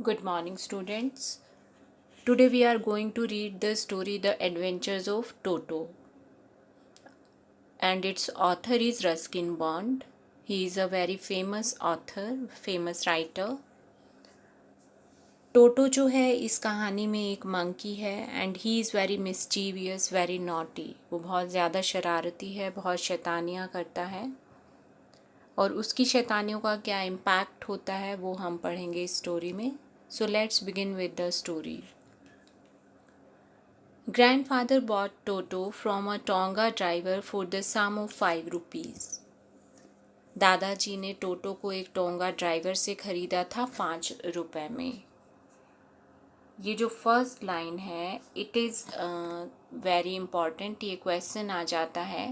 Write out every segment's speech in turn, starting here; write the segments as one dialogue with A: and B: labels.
A: Good morning, students. Today we are going to read the story The Adventures of Toto, and its author is Ruskin Bond. He is a very famous author, famous writer. टोटो जो है इस कहानी में एक monkey है and he is very mischievous, very naughty. वो बहुत ज़्यादा शरारती है, बहुत शैतानियाँ करता है और उसकी शैतानियों का क्या इम्पैक्ट होता है वो हम पढ़ेंगे इस स्टोरी में। So let's begin with the story. Grandfather bought Toto from a Tonga driver for the sum of 5 rupees. दादाजी ने टोटो को एक टोंगा ड्राइवर से ख़रीदा था 5 रुपए में। ये जो फर्स्ट लाइन है इट इज़ वेरी इम्पॉर्टेंट। ये क्वेश्चन आ जाता है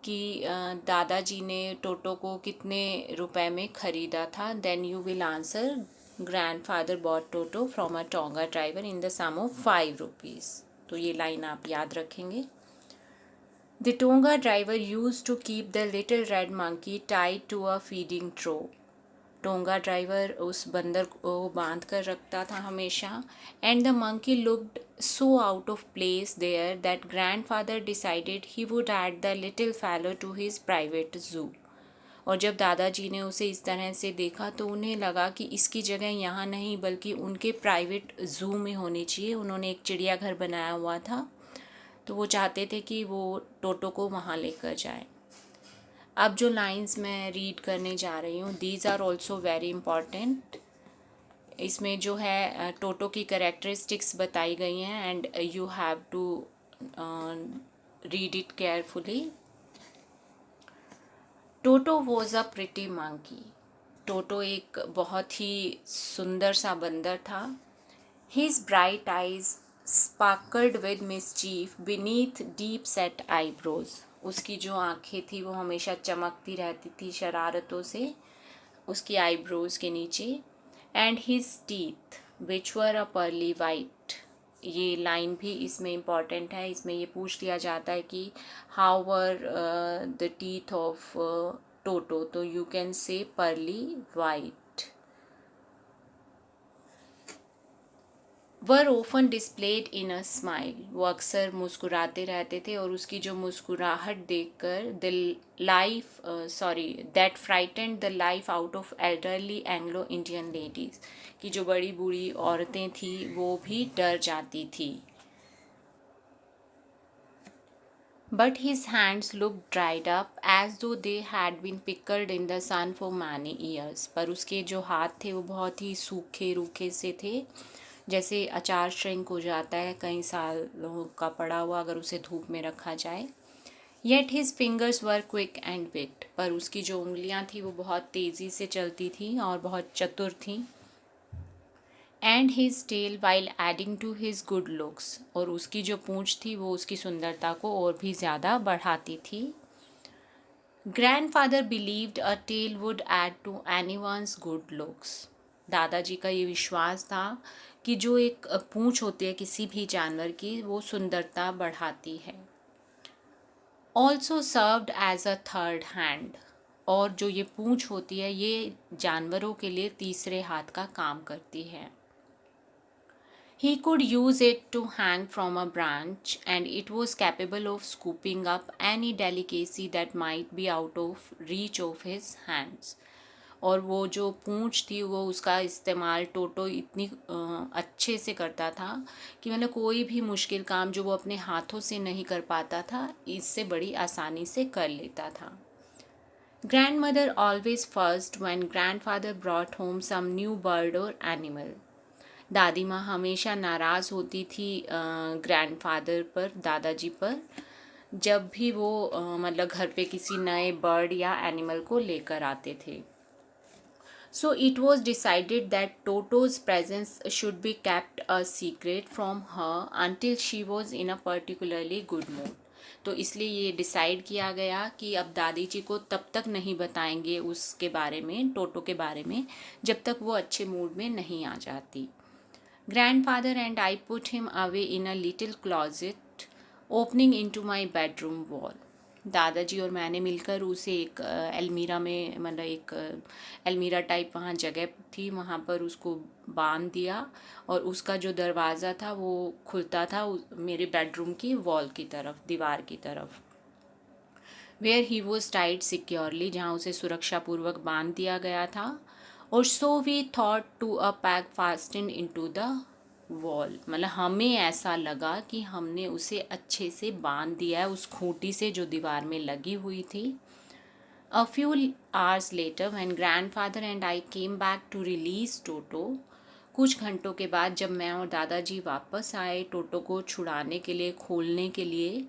A: कि दादाजी ने टोटो को कितने रुपए में ख़रीदा था। Then you will answer grandfather bought Toto from a tonga driver in the sum of 5 rupees. तो ये लाइन आप याद रखेंगे। The Tonga driver used to keep the little red monkey tied to a feeding trough. Tonga driver उस बंदर को बांध कर रखता था हमेशा and the monkey looked so out of place there that grandfather decided he would add the little fellow to his private zoo. और जब दादाजी ने उसे इस तरह से देखा तो उन्हें लगा कि इसकी जगह यहाँ नहीं बल्कि उनके प्राइवेट ज़ू में होनी चाहिए। उन्होंने एक चिड़ियाघर बनाया हुआ था तो वो चाहते थे कि वो टोटो को वहाँ लेकर जाए। अब जो लाइंस मैं रीड करने जा रही हूँ these are also very important. इसमें जो है टोटो की करेक्टरिस्टिक्स बताई गई हैं and you have to read it carefully. Toto was a pretty monkey. Toto एक बहुत ही सुंदर सा बंदर था। His bright eyes sparkled with mischief beneath deep set eyebrows. उसकी जो आंखें थी वो हमेशा चमकती रहती थी शरारतों से उसकी आईब्रोज के नीचे। And his teeth which were a pearly white. ये लाइन भी इसमें इम्पॉर्टेंट है। इसमें ये पूछ लिया जाता है कि how were the teeth of Toto, तो you can say pearly white. Were often displayed in a smile. वो अक्सर मुस्कुराते रहते थे और उसकी जो मुस्कुराहट देखकर that frightened the life out of elderly Anglo Indian ladies. की जो बड़ी बूढ़ी औरतें थी वो भी डर जाती थी। But his hands looked dried up as though they had been pickled in the sun for many years. पर उसके जो हाथ थे वो बहुत ही सूखे रूखे से थे, जैसे अचार श्रिंक हो जाता है कई सालों का पड़ा हुआ अगर उसे धूप में रखा जाए। Yet his fingers were quick and wit. पर उसकी जो उंगलियां थी वो बहुत तेज़ी से चलती थी और बहुत चतुर थीं। And his tail while adding to his good looks. और उसकी जो पूँछ थी वो उसकी सुंदरता को और भी ज़्यादा बढ़ाती थी। Grandfather believed a tail would add to anyone's good looks. दादाजी का ये विश्वास था कि जो एक पूँछ होती है किसी भी जानवर की वो सुंदरता बढ़ाती है। Also served as a third hand. और जो ये पूँछ होती है ये जानवरों के लिए तीसरे हाथ का काम करती है। He could use it to hang from a branch and it was capable of scooping up any delicacy that might be out of reach of his hands. और वो जो पूँछ थी वो उसका इस्तेमाल टोटो इतनी अच्छे से करता था कि मतलब कोई भी मुश्किल काम जो वो अपने हाथों से नहीं कर पाता था इससे बड़ी आसानी से कर लेता था। Grandmother always fussed when grandfather brought home some new bird or animal. दादी माँ हमेशा नाराज़ होती थी ग्रैंडफादर पर, दादाजी पर, जब भी वो मतलब घर पे किसी नए बर्ड या एनिमल को लेकर आते थे। So it was decided that Toto's presence should be kept a secret from her until she was in a particularly good mood. तो इसलिए ये डिसाइड किया गया कि अब दादी जी को तब तक नहीं बताएंगे उसके बारे में, टोटो के बारे में, जब तक वो अच्छे मूड में नहीं आ जाती। Grandfather and I put him away in a little closet opening into my bedroom wall. दादाजी और मैंने मिलकर उसे एक अलमीरा में, मतलब एक अलमीरा टाइप वहाँ जगह थी, वहाँ पर उसको बांध दिया और उसका जो दरवाज़ा था वो खुलता था मेरे बेडरूम की वॉल की तरफ, दीवार की तरफ, where he was tied securely, जहाँ उसे सुरक्षापूर्वक बांध दिया गया था। और so we thought to a pack fasten into the wall, मतलब हमें ऐसा लगा कि हमने उसे अच्छे से बांध दिया है उस खूंटी से जो दीवार में लगी हुई थी। A few hours later, when grandfather and I came back to release Toto, कुछ घंटों के बाद जब मैं और दादाजी वापस आए टोटो को छुड़ाने के लिए, खोलने के लिए,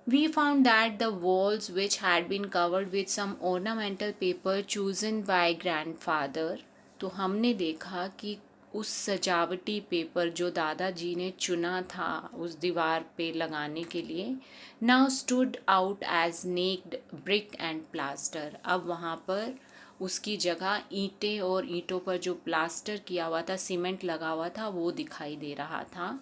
A: we found that the walls, which had been covered with some ornamental paper chosen by grandfather, तो हमने देखा कि उस सजावटी पेपर जो दादाजी ने चुना था उस दीवार पे लगाने के लिए, now stood out as naked brick and plaster, अब वहाँ पर उसकी जगह ईंटें और ईंटों पर जो प्लास्टर किया हुआ था, सीमेंट लगा हुआ था, वो दिखाई दे रहा था।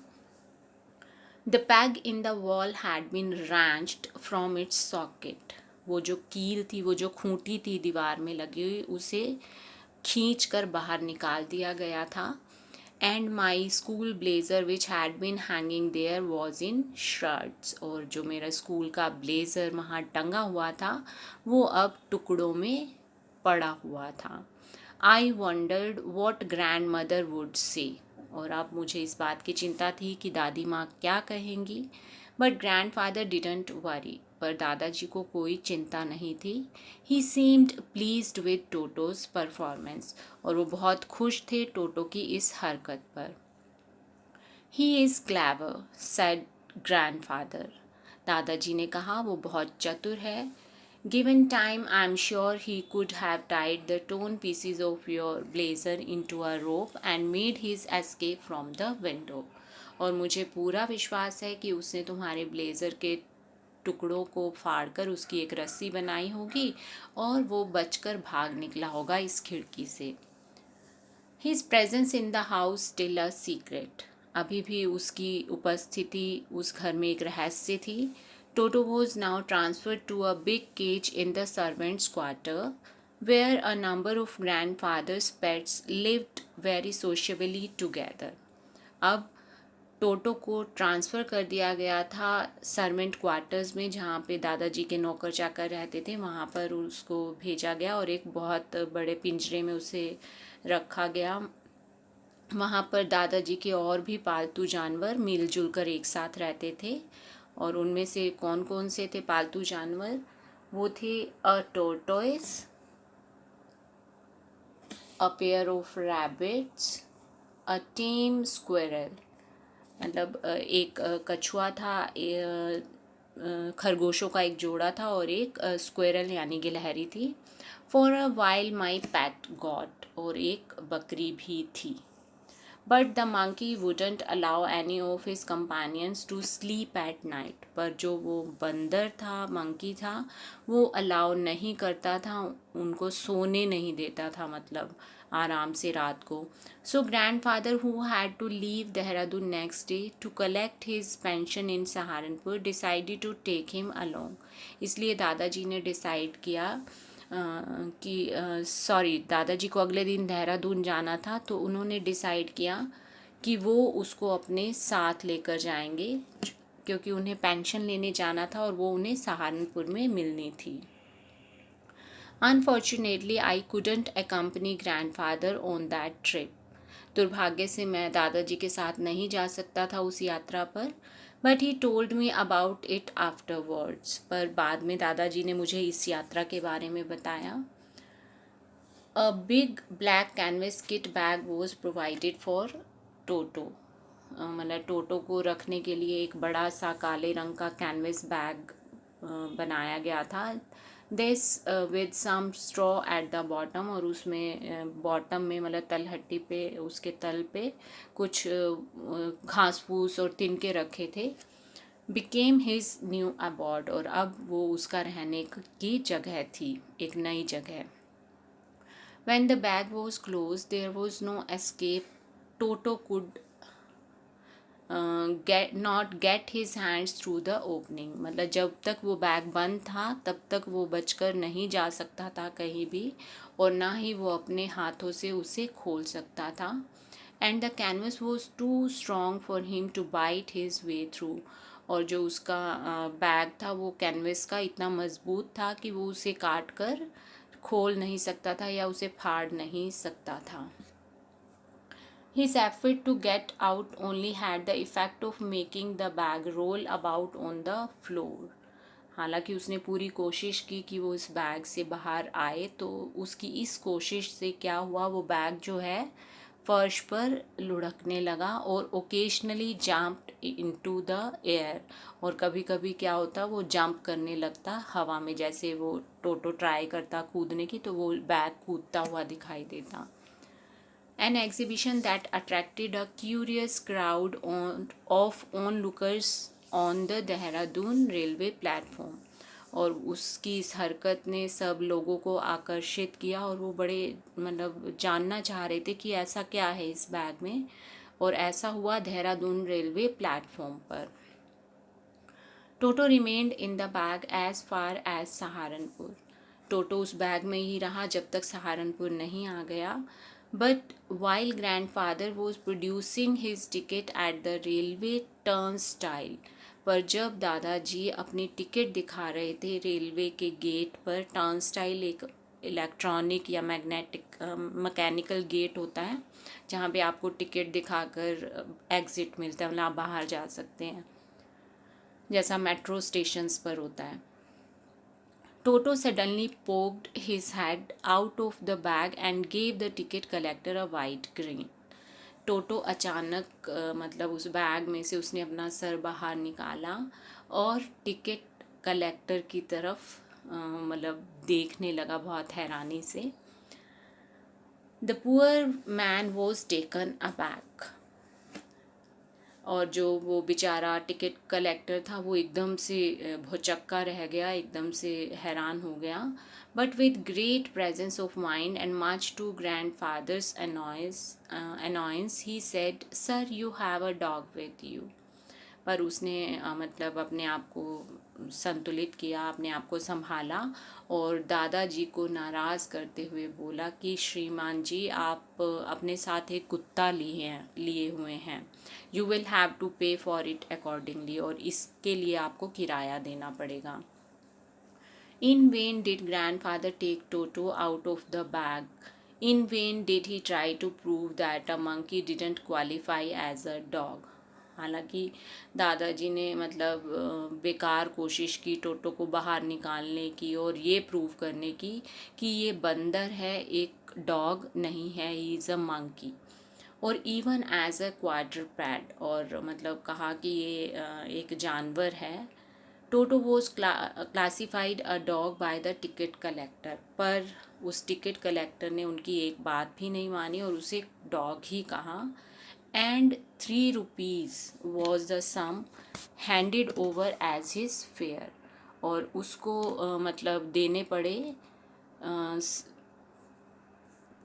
A: The peg in the wall had been wrenched from its socket. वो जो कील थी, वो जो खूंटी थी दीवार में लगी हुई, उसे खींच कर बाहर निकाल दिया गया था। And my school blazer which had been hanging there was in shreds. और जो मेरा स्कूल का ब्लेज़र वहाँ टंगा हुआ था वो अब टुकड़ों में पड़ा हुआ था। I wondered what grandmother would say. और अब मुझे इस बात की चिंता थी कि दादी माँ क्या कहेंगी। But grandfather didn't worry, पर दादाजी को कोई चिंता नहीं थी। He seemed pleased with Toto's performance, और वो बहुत खुश थे टोटो की इस हरकत पर। He is clever said grandfather, दादाजी ने कहा वो बहुत चतुर है। Given time, I'm sure he could have tied the torn pieces of your blazer into a rope and made his escape from the window. और मुझे पूरा विश्वास है कि उसने तुम्हारे ब्लेज़र के टुकड़ों को फाड़कर उसकी एक रस्सी बनाई होगी और वो बचकर भाग निकला होगा इस खिड़की से। His presence in the house still a secret. अभी भी उसकी उपस्थिति उस घर में एक रहस्य थी। Toto was now transferred to a big cage in the servants' quarter, where a number of grandfather's pets lived very sociably together. अब टोटो को ट्रांसफ़र कर दिया गया था सर्वेंट क्वार्टर्स में, जहाँ पे दादाजी के नौकर चाकर रहते थे, वहाँ पर उसको भेजा गया और एक बहुत बड़े पिंजरे में उसे रखा गया। वहाँ पर दादाजी के और भी पालतू जानवर मिलजुल कर एक साथ रहते थे, और उनमें से कौन कौन से थे पालतू जानवर? वो थे a tortoise, a pair of rabbits, a tame squirrel, मतलब एक कछुआ था, खरगोशों का एक जोड़ा था, और एक स्क्विरल यानी गिलहरी थी। For a while my pet goat, और एक बकरी भी थी। But the monkey wouldn't allow any of his companions to sleep at night, पर जो वो बंदर था, मंकी था, वो अलाउ नहीं करता था, उनको सोने नहीं देता था, मतलब आराम से रात को। So grandfather who had to leave Dehradun next day to collect his pension in Saharanpur decided to take him along. इसलिए दादाजी ने डिसाइड किया दादाजी को अगले दिन देहरादून जाना था, तो उन्होंने डिसाइड किया कि वो उसको अपने साथ लेकर जाएंगे, क्योंकि उन्हें पेंशन लेने जाना था और वो उन्हें सहारनपुर में मिलनी थी। Unfortunately I couldn't accompany grandfather on that trip. दुर्भाग्य से मैं दादाजी के साथ नहीं जा सकता था उस यात्रा पर। But he told me about it afterwards, पर बाद में दादाजी ने मुझे इस यात्रा के बारे में बताया। A big black canvas kit bag was provided for Toto, मतलब टोटो को रखने के लिए एक बड़ा सा काले रंग का कैनवस बैग बनाया गया था। This with some straw at the bottom, और उसमें बॉटम में मतलब तलहट्टी पे, उसके तल पे कुछ घास फूस और तिनके रखे थे। बिकेम हिज न्यू अबॉर्ड, और अब वो उसका रहने की जगह थी, एक नई जगह। When the bag was closed, there was no escape. Toto could get his hands through the opening, मतलब जब तक वो बैग बंद था तब तक वो बचकर नहीं जा सकता था कहीं भी, और ना ही वो अपने हाथों से उसे खोल सकता था. And the canvas was too strong for him to bite his way through, और जो उसका बैग था वो कैनवस का इतना मजबूत था कि वो उसे काट कर खोल नहीं सकता था या उसे फाड़ नहीं सकता था. His effort to get out only had the effect of making the bag roll about on the floor. हालांकि उसने पूरी कोशिश की कि वो इस बैग से बाहर आए, तो उसकी इस कोशिश से क्या हुआ, वो बैग जो है फर्श पर लुढ़कने लगा और occasionally jumped into the air, और कभी कभी क्या होता वो जंप करने लगता हवा में, जैसे वो टोटो ट्राई करता कूदने की तो वो बैग कूदता हुआ दिखाई देता. An exhibition that attracted a curious crowd of onlookers on the Dehradun railway platform. और उसकी इस हरकत ने सब लोगों को आकर्षित किया और वो बड़े मतलब जानना चाह रहे थे कि ऐसा क्या है इस बैग में, और ऐसा हुआ देहरादून रेलवे प्लेटफॉर्म पर. Toto remained in the bag as far as Saharanpur. Toto उस बैग में ही रहा जब तक सहारनपुर नहीं आ गया. But while grand father was producing his ticket at the railway turnstile, पर जब दादाजी अपनी टिकट दिखा रहे थे रेलवे के गेट पर, टर्नस्टाइल एक इलेक्ट्रॉनिक या मैग्नेटिक मैकेनिकल गेट होता है जहाँ पे आपको टिकट दिखाकर एग्ज़िट मिलता है, मतलब आप बाहर जा सकते हैं, जैसा मेट्रो स्टेशंस पर होता है. Toto suddenly poked his head out of the bag and gave the ticket collector a wide grin. टोटो अचानक मतलब उस बैग में से उसने अपना सर बाहर निकाला और टिकट कलेक्टर की तरफ मतलब देखने लगा बहुत हैरानी से. The poor man was taken aback, और जो वो बेचारा टिकट कलेक्टर था वो एकदम से भौचक्का रह गया, एकदम से हैरान हो गया. But with great presence of mind and much to grandfather's annoyance he said, sir you have a dog with you. पर उसने मतलब अपने आप को संतुलित किया, अपने आप को संभाला और दादाजी को नाराज़ करते हुए बोला कि श्रीमान जी, आप अपने साथ एक कुत्ता लिए हुए हैं. यू विल हैव टू पे फॉर इट अकॉर्डिंगली, और इसके लिए आपको किराया देना पड़ेगा. In vain did grandfather take Toto out of the bag. In vain did he try to prove that a monkey didn't qualify as a dog. हालांकि दादाजी ने मतलब बेकार कोशिश की टोटो को बाहर निकालने की और ये प्रूव करने की कि ये बंदर है, एक डॉग नहीं है, ही इज़ अ मंकी, और इवन एज अ क्वाड्रपैड, और मतलब कहा कि ये एक जानवर है. Toto was classified a dog by the ticket collector, पर उस टिकट कलेक्टर ने उनकी एक बात भी नहीं मानी और उसे डॉग ही कहा. And 3 rupees was the sum handed over as his fare, और उसको मतलब देने पड़े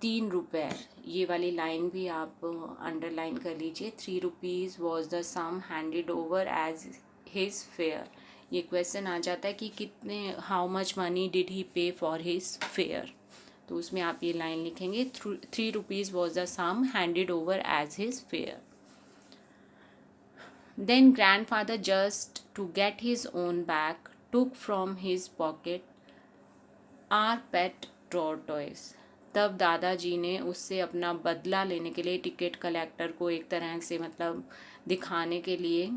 A: 3 रुपये. ये वाली लाइन भी आप अंडरलाइन कर लीजिए. 3 rupees was the sum handed over as his fare. ये क्वेश्चन आ जाता है कि कितने, how much money did he pay for his fair, तो उसमें आप ये लाइन लिखेंगे, 3 rupees was the sum handed over as his fare. Then grandfather just to get his own bag took from his pocket our pet tortoise. तब दादाजी ने उससे अपना बदला लेने के लिए टिकट कलेक्टर को एक तरह से मतलब दिखाने के लिए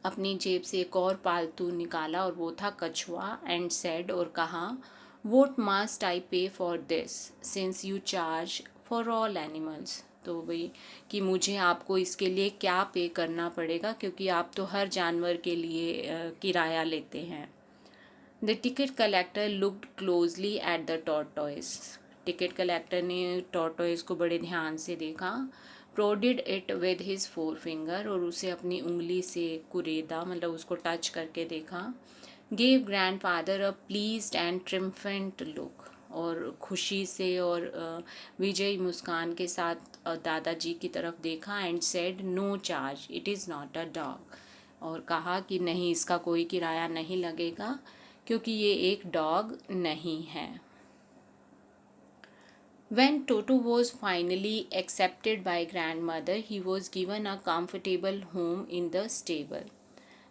A: अपनी जेब से एक और पालतू निकाला, और वो था कछुआ. एंड सेड, और कहा, वोट मस्ट आई पे for this since you charge for all animals. तो भाई कि मुझे आपको इसके लिए क्या पे करना पड़ेगा, क्योंकि आप तो हर जानवर के लिए किराया लेते हैं. The ticket collector looked closely at the tortoise. Ticket collector ने टॉर्टोइस को बड़े ध्यान से देखा. प्रोडिड इट विद हिज 4 फिंगर, और उसे अपनी उंगली से कुरेदा, मतलब उसको टच करके देखा. Gave grandfather a pleased and triumphant look, और खुशी से और विजयी मुस्कान के साथ दादाजी की तरफ देखा and said no charge, it is not a dog. और कहा कि नहीं, इसका कोई किराया नहीं लगेगा क्योंकि ये एक डॉग नहीं है। When Toto was finally accepted by grandmother, he was given a comfortable home in the stable.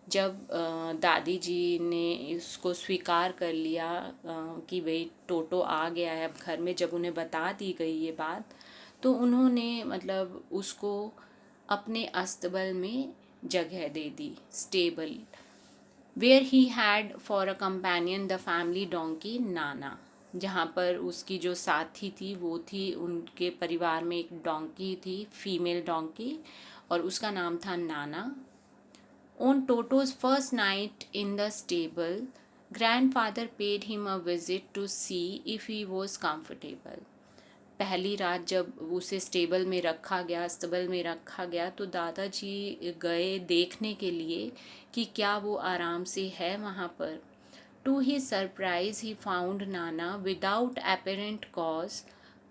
A: जब दादी जी ने इसको स्वीकार कर लिया कि भाई टोटो आ गया है अब घर में, जब उन्हें बता दी गई ये बात, तो उन्होंने मतलब उसको अपने अस्तबल में जगह दे दी, stable, where he had for a companion the family donkey Nana, जहाँ पर उसकी जो साथी थी वो थी, उनके परिवार में एक डोंकी थी, फीमेल डोंकी, और उसका नाम था नाना। On Toto's first night in the stable, grandfather paid him a visit to see if he was comfortable. पहली रात जब उसे स्टेबल में रखा गया, अस्तबल में रखा गया, तो दादाजी गए देखने के लिए कि क्या वो आराम से है वहाँ पर। To his surprise, he found Nana without apparent cause,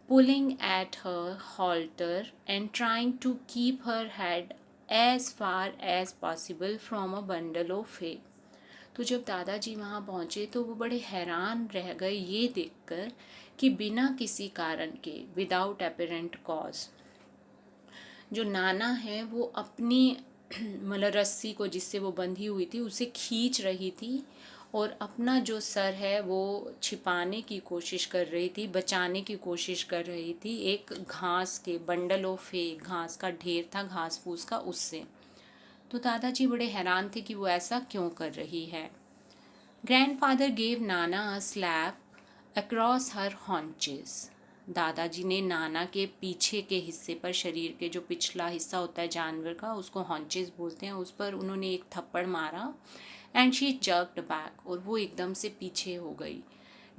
A: pulling at her halter and trying to keep her head as far as possible from a bundle of hay. तो जब दादाजी वहाँ पहुँचे तो वो बड़े हैरान रह गए ये देखकर कि बिना किसी कारण के, विदाउट अपेरेंट कॉज, जो नाना है वो अपनी मतलब रस्सी को जिससे वो बंधी हुई थी उसे खींच रही थी और अपना जो सर है वो छिपाने की कोशिश कर रही थी, बचाने की कोशिश कर रही थी एक घास के बंडल ऑफ हे, घास का ढेर था घास फूस का, उससे। तो दादाजी बड़े हैरान थे कि वो ऐसा क्यों कर रही है। Grandfather gave Nana a slap across her haunches. दादाजी ने नाना के पीछे के हिस्से पर, शरीर के जो पिछला हिस्सा होता है जानवर का, उसको हॉन्चेस बोलते हैं, उस पर उन्होंने एक थप्पड़ मारा एंड शी जर्क्ड बैक, और वो एकदम से पीछे हो गई,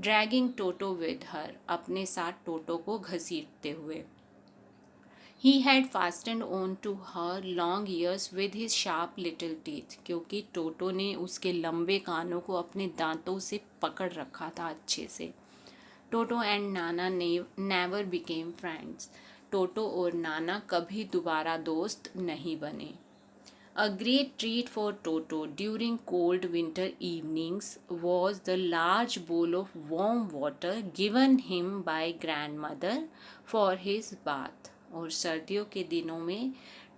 A: ड्रैगिंग टोटो विद हर, अपने साथ टोटो को घसीटते हुए। He had fastened on to her long ears with his sharp little teeth, क्योंकि टोटो ने उसके लंबे कानों को अपने दांतों से पकड़ रखा था अच्छे से। टोटो and Nana never became friends. टोटो और नाना कभी दोबारा दोस्त नहीं बने। A great treat for Toto during cold winter evenings was the large bowl of warm water given him by grandmother for his bath. और सर्दियों के दिनों में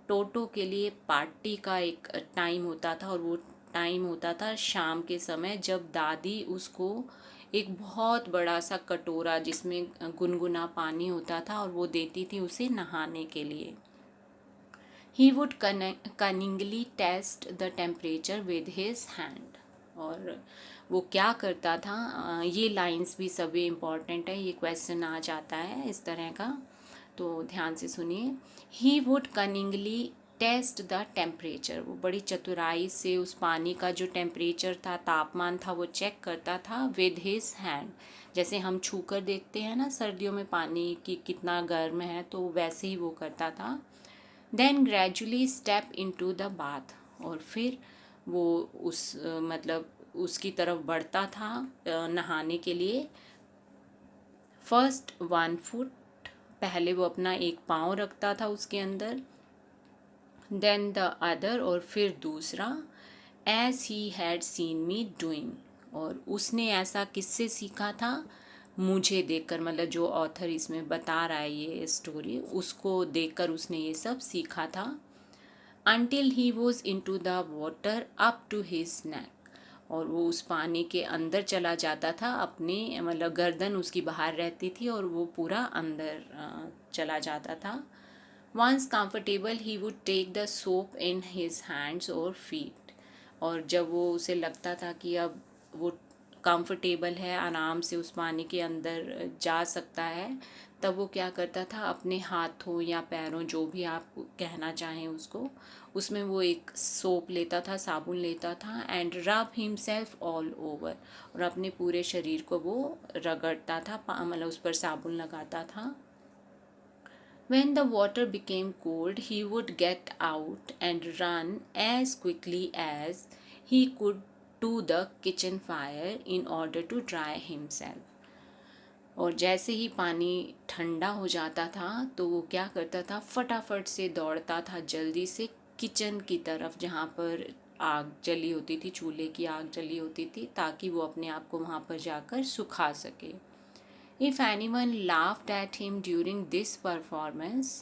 A: टोटो के लिए पार्टी का एक टाइम होता था, और वो टाइम होता था शाम के समय, जब दादी उसको एक बहुत बड़ा सा कटोरा जिसमें गुनगुना पानी होता था और वो देती थी उसे नहाने के लिए। He would cunningly test the temperature with his hand. और वो क्या करता था, ये लाइंस भी सभी इम्पॉर्टेंट है, ये क्वेश्चन आ जाता है इस तरह का, तो ध्यान से सुनिए। He would cunningly test the temperature, वो बड़ी चतुराई से उस पानी का जो टेम्परेचर था, तापमान था, वो चेक करता था विद हिज हैंड। जैसे हम छू कर देखते हैं ना सर्दियों में पानी की कितना गर्म है, तो वैसे ही वो करता था। Then gradually step into the bath, और फिर वो उस मतलब उसकी तरफ बढ़ता था नहाने के लिए। फर्स्ट 1 फुट, पहले वो अपना एक पाँव रखता था उसके अंदर, देन द अदर, और फिर दूसरा, as he had seen me doing, और उसने ऐसा किससे सीखा था, मुझे देखकर, मतलब जो ऑथर इसमें बता रहा है ये स्टोरी, उसको देखकर उसने ये सब सीखा था। Until he was in to the water up to his neck, और वो उस पानी के अंदर चला जाता था, अपने मतलब गर्दन उसकी बाहर रहती थी और वो पूरा अंदर चला जाता था। Once comfortable he would take the soap in his hands और फीट, और जब वो उसे लगता था कि अब वो कंफर्टेबल है, आराम से उस पानी के अंदर जा सकता है, तब वो क्या करता था, अपने हाथों या पैरों, जो भी आप कहना चाहें उसको, उसमें वो एक सोप लेता था, साबुन लेता था, एंड रब हिमसेल्फ ऑल ओवर, और अपने पूरे शरीर को वो रगड़ता था, मतलब उस पर साबुन लगाता था। When the water became cold, he would get out and run as quickly as he could to the kitchen fire in order to dry himself. और जैसे ही पानी ठंडा हो जाता था तो वो क्या करता था, फटाफट से दौड़ता था जल्दी से किचन की तरफ जहाँ पर आग जली होती थी, चूल्हे की आग जली होती थी, ताकि वो अपने आप को वहाँ पर जाकर सुखा सके। If anyone laughed at him during this performance,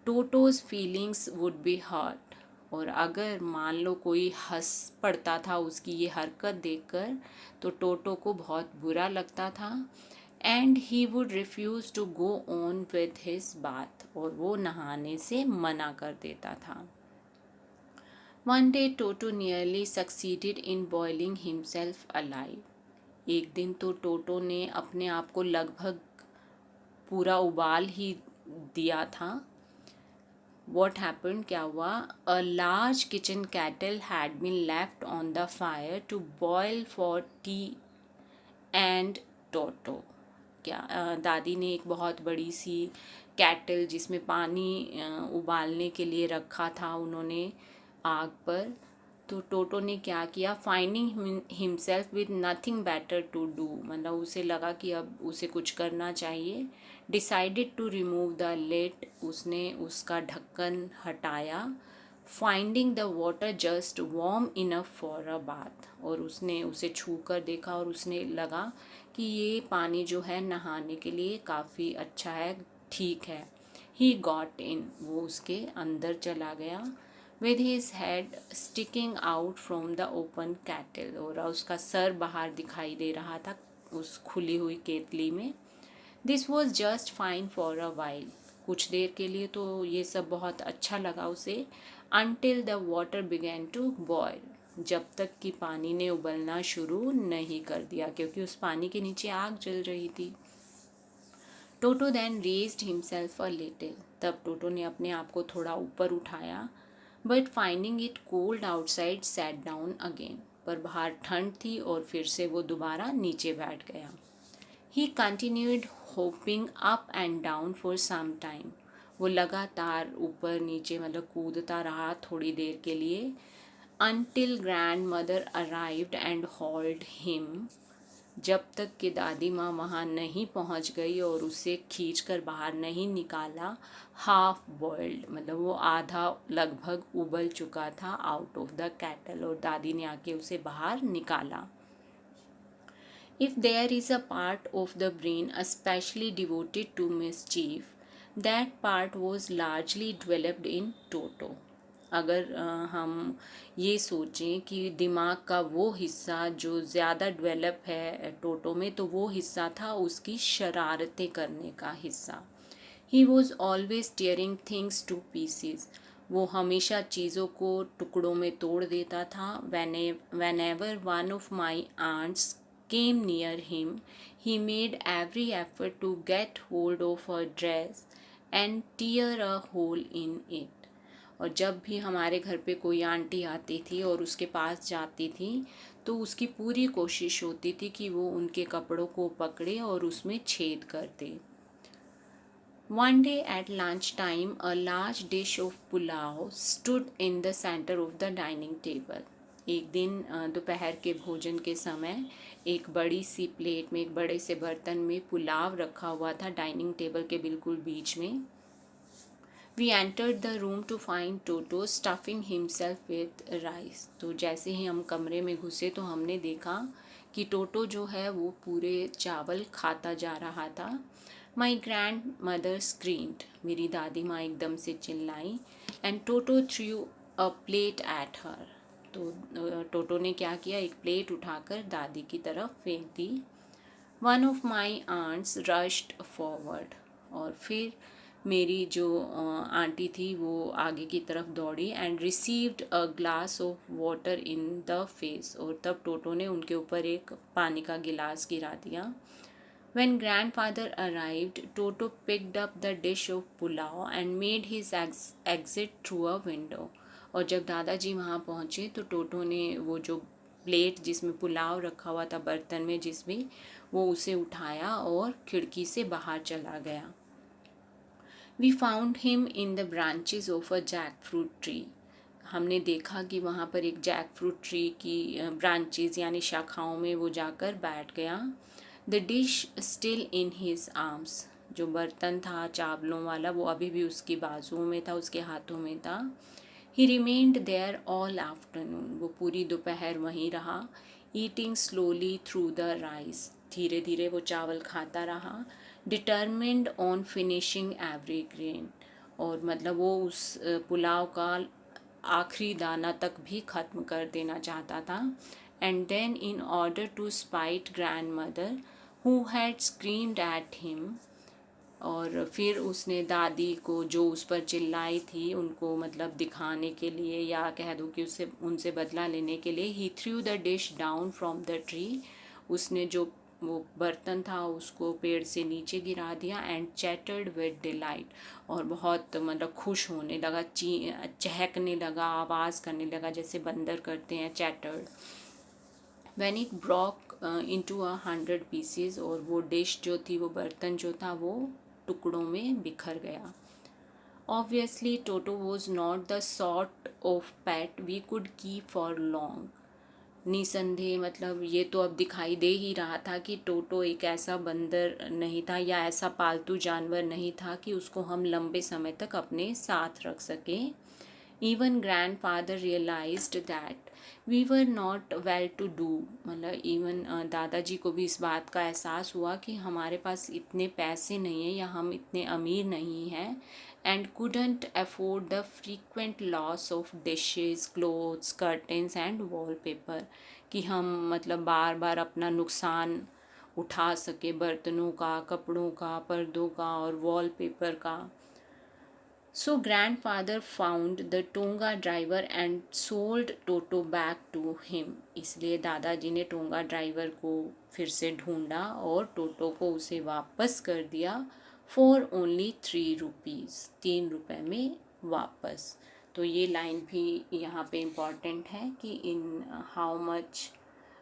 A: Toto's feelings would be hurt. और अगर मान लो कोई हंस पड़ता था उसकी ये हरकत देखकर, तो टोटो को बहुत बुरा लगता था। And he would refuse to go on with his bath, और वो नहाने से मना कर देता था। One day Toto nearly succeeded in boiling himself alive. एक दिन तो टोटो ने अपने आप को लगभग पूरा उबाल ही दिया था। What happened? क्या हुआ? A large kitchen kettle had been left on the fire to boil for tea and Toto. क्या दादी ने एक बहुत बड़ी सी कैटल जिसमें पानी उबालने के लिए रखा था उन्होंने आग पर। तो टोटो ने क्या किया, finding himself with nothing better to do, मतलब उसे लगा कि अब उसे कुछ करना चाहिए। Decided to remove the lid, उसने उसका ढक्कन हटाया। Finding the water just warm enough for a bath, और उसने उसे छू कर देखा और उसने लगा कि ये पानी जो है नहाने के लिए काफ़ी अच्छा है, ठीक है। ही गॉट इन, वो उसके अंदर चला गया। With his head sticking out from the open cattle, और उसका सर बाहर दिखाई दे रहा था उस खुली हुई केतली में। This was just fine for a while, कुछ देर के लिए तो ये सब बहुत अच्छा लगा उसे। Until the water began to boil, जब तक कि पानी ने उबलना शुरू नहीं कर दिया, क्योंकि उस पानी के नीचे आग जल रही थी। Toto then raised himself a little, तब टोटो ने अपने आप को थोड़ा ऊपर उठाया। But finding it cold outside sat down again, पर बाहर ठंड थी और फिर से वो दोबारा नीचे बैठ गया। He continued hopping up and down for some time, वो लगातार ऊपर नीचे मतलब कूदता रहा थोड़ी देर के लिए। Until grand mother arrived and hold him, जब तक कि दादी माँ वहाँ नहीं पहुँच गई और उसे खींच कर बाहर नहीं निकाला। हाफ बॉइल्ड, मतलब वो आधा लगभग उबल चुका था आउट ऑफ द कैटल, और दादी ने आके उसे बाहर निकाला। If there is a part of the brain especially devoted to mischief, that part was largely developed in Toto. अगर हम ये सोचें कि दिमाग का वो हिस्सा जो ज़्यादा डेवलप है टोटो में, तो वो हिस्सा था उसकी शरारतें करने का हिस्सा। He was always tearing things to pieces, वो हमेशा चीज़ों को टुकड़ों में तोड़ देता था। whenever one of my aunts came near him, he made every effort to get hold of her dress and tear a hole in it. और जब भी हमारे घर पे कोई आंटी आती थी और उसके पास जाती थी, तो उसकी पूरी कोशिश होती थी कि वो उनके कपड़ों को पकड़े और उसमें छेद कर दे। One day at lunchtime, a large dish of pulao stood in the center of the dining table. एक दिन दोपहर के भोजन के समय एक बड़ी सी प्लेट में, एक बड़े से बर्तन में पुलाव रखा हुआ था डाइनिंग टेबल के बिल्कुल बीच में। We entered the room to find Toto stuffing himself with rice. तो जैसे ही हम कमरे में घुसे तो हमने देखा कि टोटो जो है वो पूरे चावल खाता जा रहा था। My grandmother screamed, मेरी दादी माँ एकदम से चिल्लाई। And Toto threw a plate at her. तो टोटो ने क्या किया, एक प्लेट उठाकर दादी की तरफ फेंक दी। One of my aunts rushed forward, और फिर मेरी जो आंटी थी वो आगे की तरफ दौड़ी। And received a glass of water in the face, और तब टोटो ने उनके ऊपर एक पानी का गिलास गिरा दिया। When grandfather arrived, Toto picked up the dish of pulao and made his exit through a window. और जब दादाजी वहाँ पहुँचे तो टोटो ने वो जो प्लेट जिसमें पुलाव रखा हुआ था बर्तन में जिसमें, वो उसे उठाया और खिड़की से बाहर चला गया। We found him in the branches of a jackfruit tree. हमने देखा कि वहाँ पर एक जैकफ्रूट ट्री की ब्रांचेस यानी शाखाओं में वो जाकर बैठ गया। The dish still in his arms, जो बर्तन था चावलों वाला वो अभी भी उसकी बाजुओं में था, उसके हाथों में था। He remained there all afternoon, वो पूरी दोपहर वहीं रहा। Eating slowly through the rice, धीरे धीरे वो चावल खाता रहा। Determined on finishing every grain, और मतलब वो उस पुलाव का आखिरी दाना तक भी ख़त्म कर देना चाहता था। And then in order to spite grandmother who had screamed at him, और फिर उसने दादी को जो उस पर चिल्लाई थी उनको मतलब दिखाने के लिए, या कह दो कि उससे उनसे बदला लेने के लिए, he threw the dish down from the tree, उसने जो वो बर्तन था उसको पेड़ से नीचे गिरा दिया। एंड चैटर्ड विद डिलाइट, और बहुत मतलब खुश होने लगा, चहकने लगा, आवाज़ करने लगा जैसे बंदर करते हैं, chattered. When it broke into 100 pieces, और वो डिश जो थी, वो बर्तन जो था वो टुकड़ों में बिखर गया। Obviously Toto was not the sort of pet we could keep for long, निसंदेह मतलब ये तो अब दिखाई दे ही रहा था कि टोटो एक ऐसा बंदर नहीं था या ऐसा पालतू जानवर नहीं था कि उसको हम लंबे समय तक अपने साथ रख सकें। Even grandfather realised that we were not well to do, मतलब इवन दादाजी को भी इस बात का एहसास हुआ कि हमारे पास इतने पैसे नहीं हैं या हम इतने अमीर नहीं हैं। And couldn't afford the frequent loss of dishes, clothes, curtains and wallpaper, कि हम मतलब बार बार अपना नुकसान उठा सके बर्तनों का, कपड़ों का, पर्दों का और वॉलपेपर का। So grandfather found the tonga driver and sold Toto back to him, इसलिए दादाजी ने टोंगा ड्राइवर को फिर से ढूंढा और टोटो को उसे वापस कर दिया फॉर ओनली 3 रुपीज़, 3 रुपये में वापस। तो ये लाइन भी यहाँ पे इम्पॉर्टेंट है कि in how much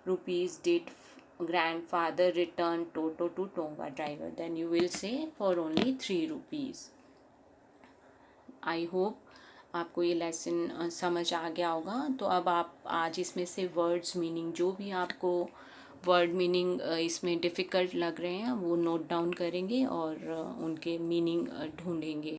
A: rupees did grandfather return Toto to tonga driver, then you will say for only 3 rupees. I hope आपको ये लेसन समझ आ गया होगा। तो अब आप आज इसमें से वर्ड्स मीनिंग, जो भी आपको वर्ड मीनिंग इसमें डिफ़िकल्ट लग रहे हैं वो नोट डाउन करेंगे और उनके मीनिंग ढूंढेंगे।